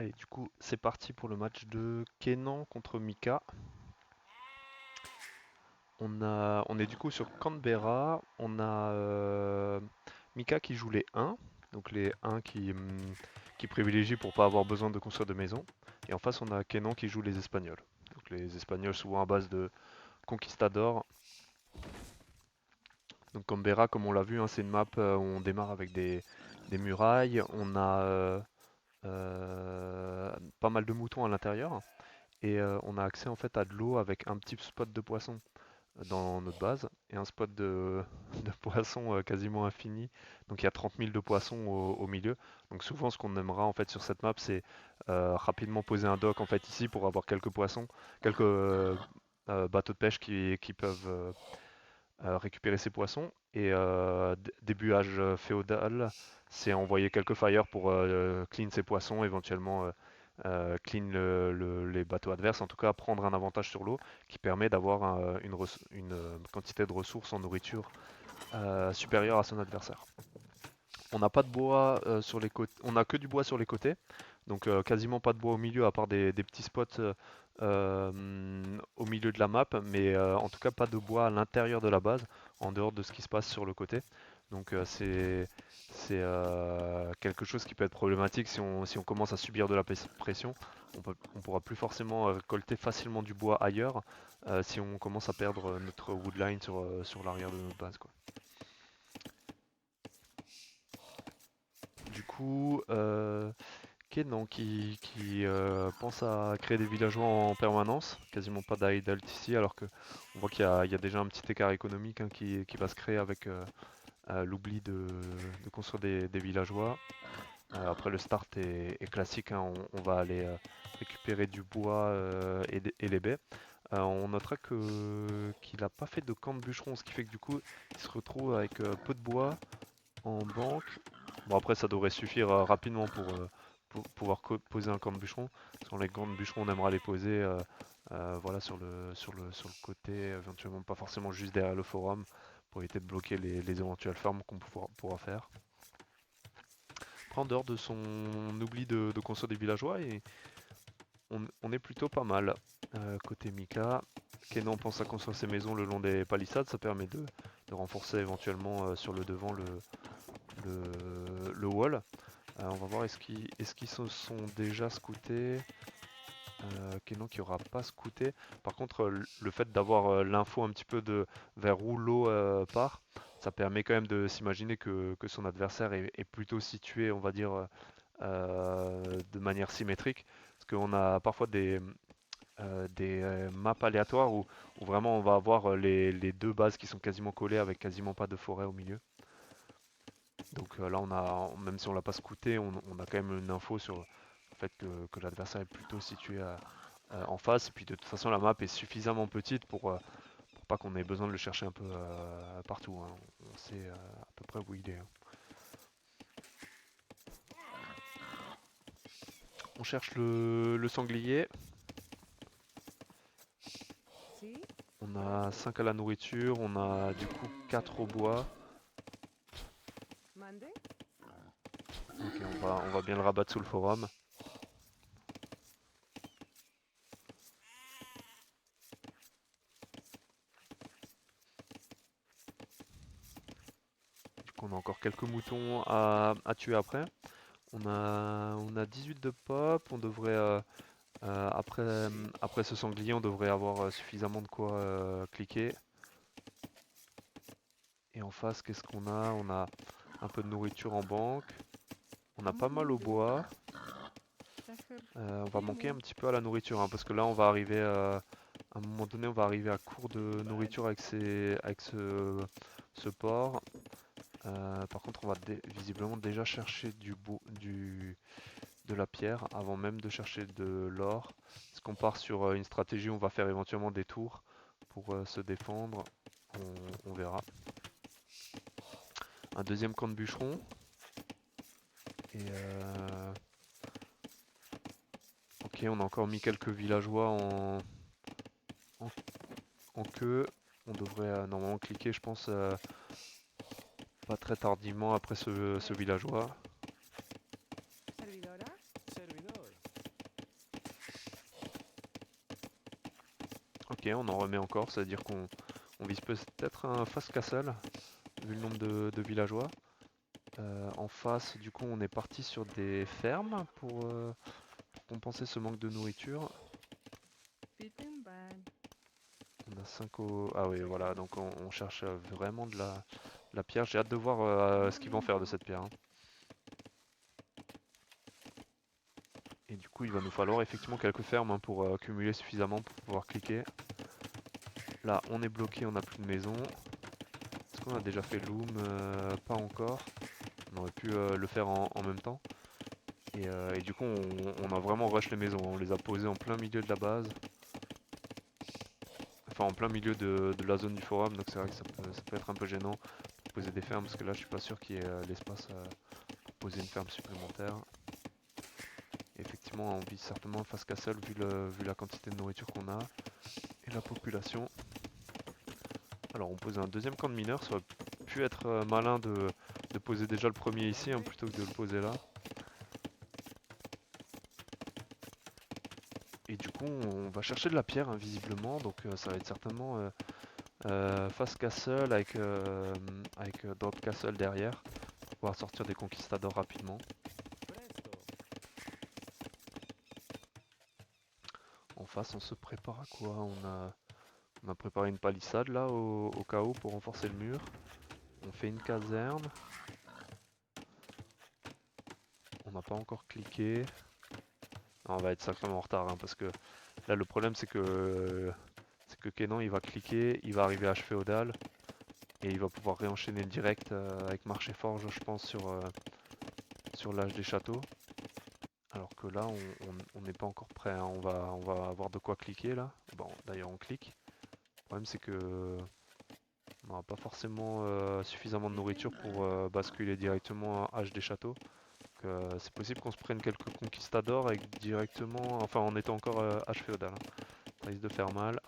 Allez, du coup, c'est parti pour le match de Kenan contre Mika. On est du coup sur Canberra. On a Mika qui joue les 1, donc les 1 qui privilégient pour pas avoir besoin de construire de maison. Et en face, on a Kenan qui joue les Espagnols. Donc les Espagnols souvent à base de Conquistador. Donc Canberra, comme on l'a vu, hein, c'est une map où on démarre avec des murailles. On a pas mal de moutons à l'intérieur. Et on a accès en fait à de l'eau avec un petit spot de poisson dans notre base et un spot de poisson quasiment infini. Donc il y a 30 000 de poissons au milieu. Donc souvent ce qu'on aimera en fait sur cette map c'est rapidement poser un dock en fait ici pour avoir quelques poissons, quelques bateaux de pêche qui peuvent récupérer ces poissons. Et débuage féodal, c'est envoyer quelques fires pour clean ces poissons, éventuellement clean les bateaux adverses, en tout cas prendre un avantage sur l'eau qui permet d'avoir une quantité de ressources en nourriture supérieure à son adversaire. On n'a pas de bois sur les côtés, on n'a que du bois sur les côtés, donc quasiment pas de bois au milieu à part des petits spots au milieu de la map, mais en tout cas pas de bois à l'intérieur de la base, en dehors de ce qui se passe sur le côté. Donc c'est quelque chose qui peut être problématique si on commence à subir de la pression. On pourra plus forcément récolter facilement du bois ailleurs si on commence à perdre notre woodline sur l'arrière de notre base, quoi. Du coup, Kenan qui pense à créer des villageois en permanence, quasiment pas d'idle ici, alors que on voit qu'il y a déjà un petit écart économique hein, qui va se créer avec l'oubli de construire des villageois. Après le start est classique, hein, on va aller récupérer du bois et les baies. On notera qu'il n'a pas fait de camp de bûcheron, ce qui fait que du coup il se retrouve avec peu de bois en banque. Bon après ça devrait suffire rapidement pour pouvoir poser un camp de bûcheron. Sur les camps de bûcheron on aimera les poser voilà, sur le côté, éventuellement pas forcément juste derrière le forum pour éviter de bloquer les éventuelles fermes qu'on pourra faire. Après en dehors de son oubli de construire des villageois, et on est plutôt pas mal. Côté Mika, Kenan pense à construire ses maisons le long des palissades, ça permet de renforcer éventuellement sur le devant le wall. On va voir est-ce qu'ils se sont déjà scoutés. Kenan qui aura pas scouté. Par contre, le fait d'avoir l'info un petit peu de vers où l'eau part, ça permet quand même de s'imaginer que son adversaire est plutôt situé, on va dire, de manière symétrique. Parce qu'on a parfois des maps aléatoires où vraiment on va avoir les deux bases qui sont quasiment collées avec quasiment pas de forêt au milieu. Donc là, même si on l'a pas scouté, on a quand même une info sur le fait que l'adversaire est plutôt situé en face. Et puis de toute façon, la map est suffisamment petite pour pas qu'on ait besoin de le chercher un peu partout, hein. On sait à peu près où il est, hein. On cherche le sanglier. Si, On a 5 à la nourriture, on a du coup 4 au bois. mande. Ok, on va bien le rabattre sous le forum. Du coup, on a encore quelques moutons à tuer après. On a 18 de pop, on devrait après ce sanglier, on devrait avoir suffisamment de quoi cliquer. Et en face, qu'est-ce qu'on a? On a un peu de nourriture en banque. On a pas mal au Mande. bois. Sahur. On va manquer un Emo. petit peu à la nourriture hein, parce que là, on va arriver à un moment donné, on va arriver à court de nourriture avec ce porc. Par contre, on va visiblement déjà chercher de la pierre avant même de chercher de l'or. Est-ce qu'on part sur une stratégie où on va faire éventuellement des tours pour se défendre? On verra. Un deuxième camp de bûcheron. Et ok, on a encore mis quelques villageois en, en queue. On devrait normalement cliquer, je pense, pas très tardivement après ce villageois. Servidora. Servidor. Ok, on en remet encore, c'est-à-dire qu'on vise peut-être un fast castle, vu le nombre de villageois. En face, du coup, on est parti sur des fermes pour compenser ce manque de nourriture. Feeling bad. On a 5 au... Ah oui, voilà, donc on cherche vraiment de la pierre. J'ai hâte de voir ce qu'ils vont faire de cette pierre, hein. Et du coup, il va nous falloir effectivement quelques fermes, hein, pour cumuler suffisamment pour pouvoir cliquer. Là, on est bloqué, on n'a plus de maison. Est-ce qu'on a déjà fait loom? Pas encore. On aurait pu le faire en même temps. Et du coup, on a vraiment rush les maisons. On les a posées en plein milieu de la base. Enfin, en plein milieu de la zone du forum. Donc c'est vrai que ça peut être un peu gênant de poser des fermes. Parce que là, je suis pas sûr qu'il y ait l'espace pour poser une ferme supplémentaire. Et effectivement, on vise certainement face castle vu la quantité de nourriture qu'on a. Et la population. Alors, on pose un deuxième camp de mineurs. Ça aurait pu être malin de poser déjà le premier ici, hein, plutôt que de le poser là. Et du coup, on va chercher de la pierre, hein, visiblement, donc ça va être certainement Fast Castle avec Drop Castle derrière, pour pouvoir sortir des conquistadors rapidement. En face, on se prépare à quoi? On a préparé une palissade là au cas où pour renforcer le mur. On fait une caserne. On n'a pas encore cliqué. Non, on va être sacrément en retard, hein, parce que là le problème c'est que Kenan il va cliquer, il va arriver à H féodal. Et il va pouvoir réenchaîner le direct avec marché forge, je pense, sur l'âge des châteaux. Alors que là, on n'est pas encore prêt, hein. On va avoir de quoi cliquer là. Bon, d'ailleurs, on clique. Le problème, c'est que on n'aura pas forcément suffisamment de nourriture pour basculer directement à âge des châteaux. C'est possible qu'on se prenne quelques conquistadors avec directement, enfin en étant encore âge féodal, hein. Ça risque de faire mal.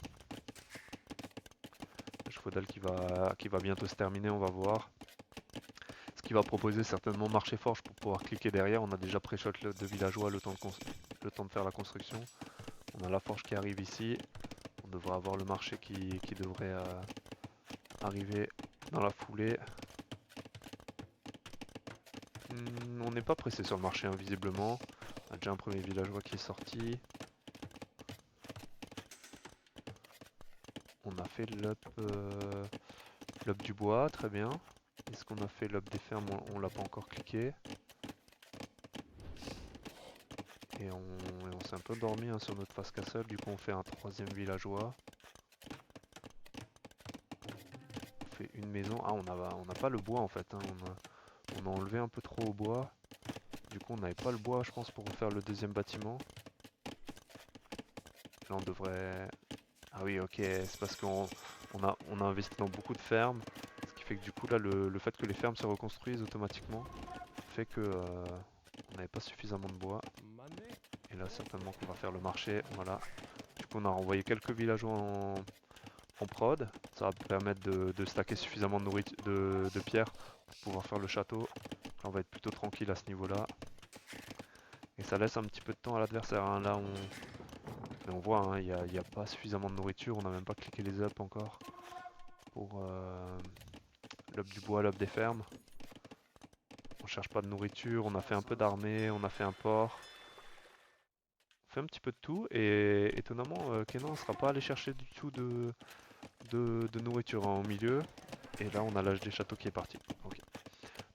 Âge féodal qui va bientôt se terminer, on va voir. Ce qui va proposer certainement marché forge pour pouvoir cliquer derrière. On a déjà pré-shot de villageois le temps de faire la construction. On a la forge qui arrive ici. On devrait avoir le marché qui devrait arriver dans la foulée. On n'est pas pressé sur le marché, hein, visiblement. On a déjà un premier villageois qui est sorti. On a fait l'up du bois, très bien. Est-ce qu'on a fait l'up des fermes? On l'a pas encore cliqué. Et on s'est un peu dormi, hein, sur notre face castle, du coup on fait un troisième villageois. On fait une maison. Ah, on n'a pas le bois en fait, hein. On a enlevé un peu trop au bois. Du coup on n'avait pas le bois, je pense, pour faire le deuxième bâtiment. Là on devrait... Ah oui, ok, c'est parce qu'on a investi dans beaucoup de fermes. Ce qui fait que du coup là le fait que les fermes se reconstruisent automatiquement fait que on n'avait pas suffisamment de bois. Et là certainement qu'on va faire le marché, voilà. Du coup on a renvoyé quelques villageois en prod. Ça va permettre de stacker suffisamment de pierres pour pouvoir faire le château. Là on va être plutôt tranquille à ce niveau là. Et ça laisse un petit peu de temps à l'adversaire, hein. Là mais on voit, hein, il n'y a pas suffisamment de nourriture. On n'a même pas cliqué les up encore pour l'up du bois, l'up des fermes. On cherche pas de nourriture, on a fait un peu d'armée, on a fait un port. On fait un petit peu de tout et étonnamment Kenan ne sera pas allé chercher du tout de nourriture, hein, au milieu. Et là on a l'âge des châteaux qui est parti. Ok.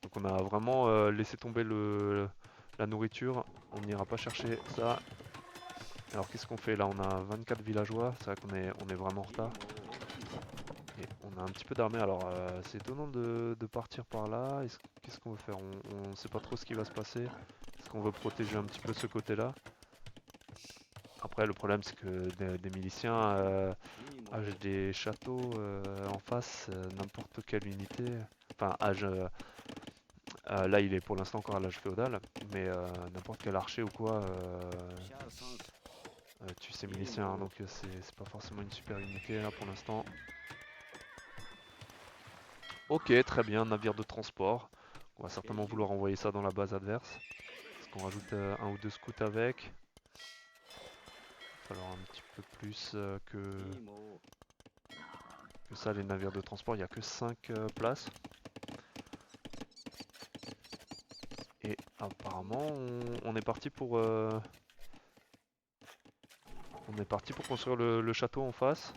Donc on a vraiment laissé tomber la nourriture. On n'ira pas chercher ça. Alors qu'est-ce qu'on fait là? On a 24 villageois. C'est vrai qu'on est vraiment en retard. Et on a un petit peu d'armée. Alors c'est étonnant de partir par là. Qu'est-ce qu'on veut faire? On ne sait pas trop ce qui va se passer. Est-ce qu'on veut protéger un petit peu ce côté-là? Après le problème c'est que des miliciens âge des châteaux en face, n'importe quelle unité. Enfin âge... là, il est pour l'instant encore à l'âge féodal, mais n'importe quel archer ou quoi tue ses miliciens, hein, donc c'est pas forcément une super unité là pour l'instant. Ok, très bien, navire de transport. On va certainement vouloir envoyer ça dans la base adverse. Est-ce qu'on rajoute un ou deux scouts avec? falloir un petit peu plus que ça, les navires de transport. Il n'y a que 5 places. Et apparemment, on est parti pour construire le château en face.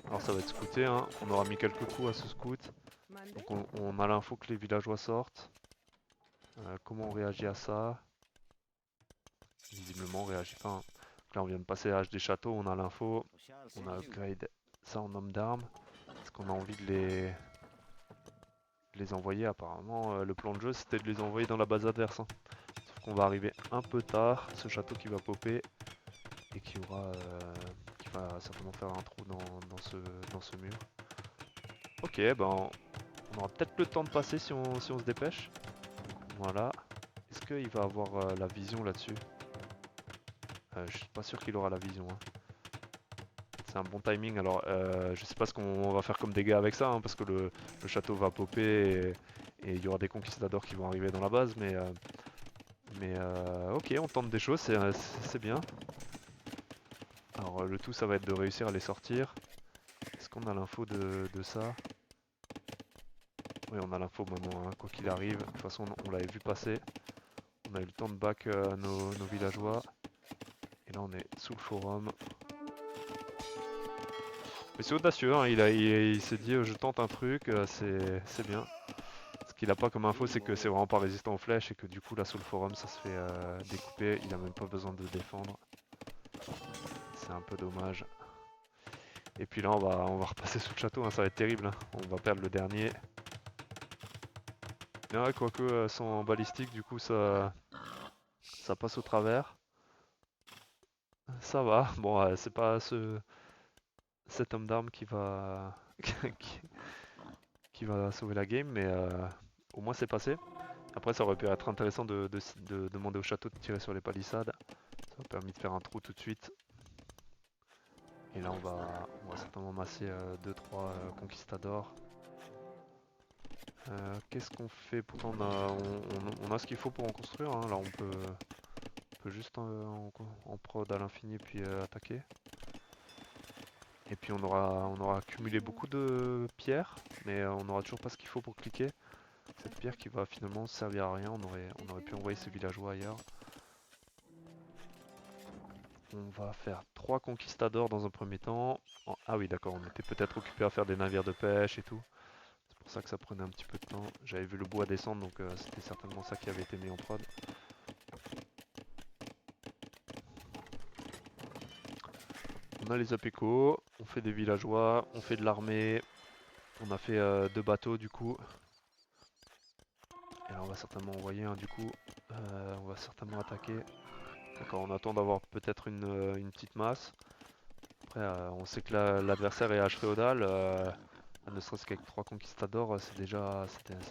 Alors ça va être scouté, hein. On aura mis quelques coups à ce scout. Monday. Donc on a l'info que les villageois sortent. Comment on réagit à ça? Visiblement on réagit pas, hein. Donc là on vient de passer l'âge des châteaux, on a l'info. On a upgrade ça en homme d'armes. Est-ce qu'on a envie de les envoyer? Apparemment le plan de jeu c'était de les envoyer dans la base adverse, hein. Sauf qu'on va arriver un peu tard, ce château qui va popper et qui va certainement faire un trou dans ce mur. Ok, ben on aura peut-être le temps de passer si on se dépêche. Voilà. Est-ce qu'il va avoir la vision là-dessus? Je suis pas sûr qu'il aura la vision, hein. C'est un bon timing. Alors, je sais pas ce qu'on va faire comme dégâts avec ça, hein, parce que le château va popper et il y aura des conquistadors qui vont arriver dans la base. Mais ok, on tente des choses, c'est bien. Alors, le tout, ça va être de réussir à les sortir. Est-ce qu'on a l'info de ça? Oui, on a l'info maintenant, hein, quoi qu'il arrive. De toute façon, on l'avait vu passer. On a eu le temps de back nos villageois. Et là, on est sous le forum. Mais c'est audacieux, hein, il s'est dit je tente un truc, c'est bien. Ce qu'il a pas comme info c'est que c'est vraiment pas résistant aux flèches et que du coup là sous le forum ça se fait découper, il a même pas besoin de défendre. C'est un peu dommage. Et puis là on va repasser sous le château, hein, ça va être terrible, hein. On va perdre le dernier. Ouais, quoique sans balistique du coup ça passe au travers. Ça va, bon c'est pas cet homme d'arme qui va qui, qui va sauver la game mais au moins c'est passé. Après ça aurait pu être intéressant de demander au château de tirer sur les palissades. Ça m'a permis de faire un trou tout de suite. Et là on va certainement masser 2-3 conquistadors. Qu'est-ce qu'on fait? Pourtant on a ce qu'il faut pour en construire, hein. Là on peut juste en prod à l'infini puis attaquer. Et puis on aura accumulé beaucoup de pierres, mais on n'aura toujours pas ce qu'il faut pour cliquer. Cette pierre qui va finalement servir à rien, on aurait pu envoyer ces villageois ailleurs. On va faire 3 conquistadors dans un premier temps. Ah oui d'accord, on était peut-être occupé à faire des navires de pêche et tout. C'est pour ça que ça prenait un petit peu de temps. J'avais vu le bois descendre donc c'était certainement ça qui avait été mis en prod. On a les apécos, on fait des villageois, on fait de l'armée. On a fait 2 bateaux du coup. Et là on va certainement envoyer un du coup. On va certainement attaquer. D'accord, on attend d'avoir peut-être une petite masse. Après, on sait que l'adversaire est H féodal. Ne serait-ce qu'avec 3 conquistadors, ça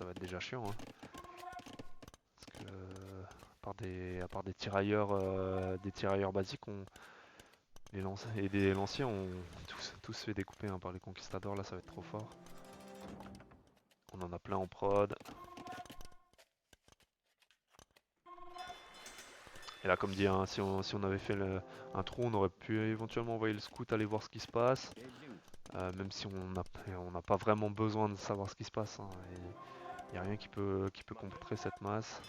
va être déjà chiant, hein. Parce que, à part des tirailleurs basiques, et des lanciers, ont tous fait découper, hein, par les conquistadors. Là, ça va être trop fort. On en a plein en prod. Et là, comme dit, hein, si on avait fait un trou, on aurait pu éventuellement envoyer le scout aller voir ce qui se passe. Même si on n'a pas vraiment besoin de savoir ce qui se passe, hein. Il n'y a rien qui peut contrer cette masse.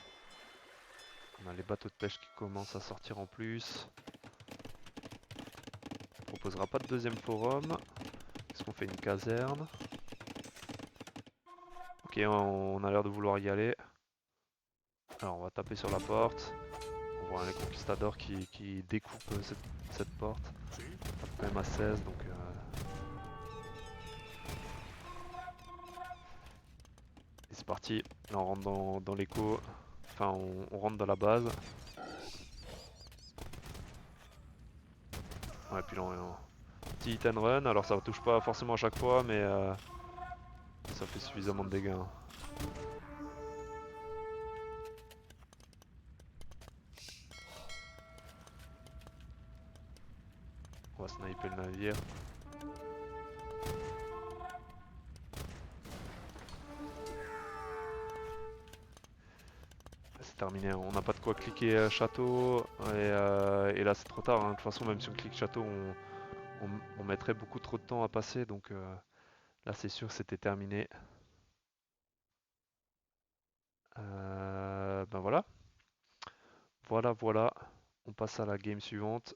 On a les bateaux de pêche qui commencent à sortir en plus. On proposera pas de deuxième forum. Est-ce qu'on fait une caserne? Ok, on a l'air de vouloir y aller. Alors on va taper sur la porte. On voit les conquistadors qui découpent cette porte. Ça tape quand même à 16 donc... Et c'est parti. Là on rentre dans l'écho. Enfin on rentre dans la base. Ouais, puis là petit hit and run. Alors ça touche pas forcément à chaque fois mais ça fait suffisamment de dégâts, hein. On va sniper le navire. terminé. On n'a pas de quoi cliquer château. Et là, c'est trop tard, hein. De toute façon, même si on clique château, on mettrait beaucoup trop de temps à passer. Donc là, c'est sûr, c'était terminé. Ben voilà. Voilà, voilà. On passe à la game suivante.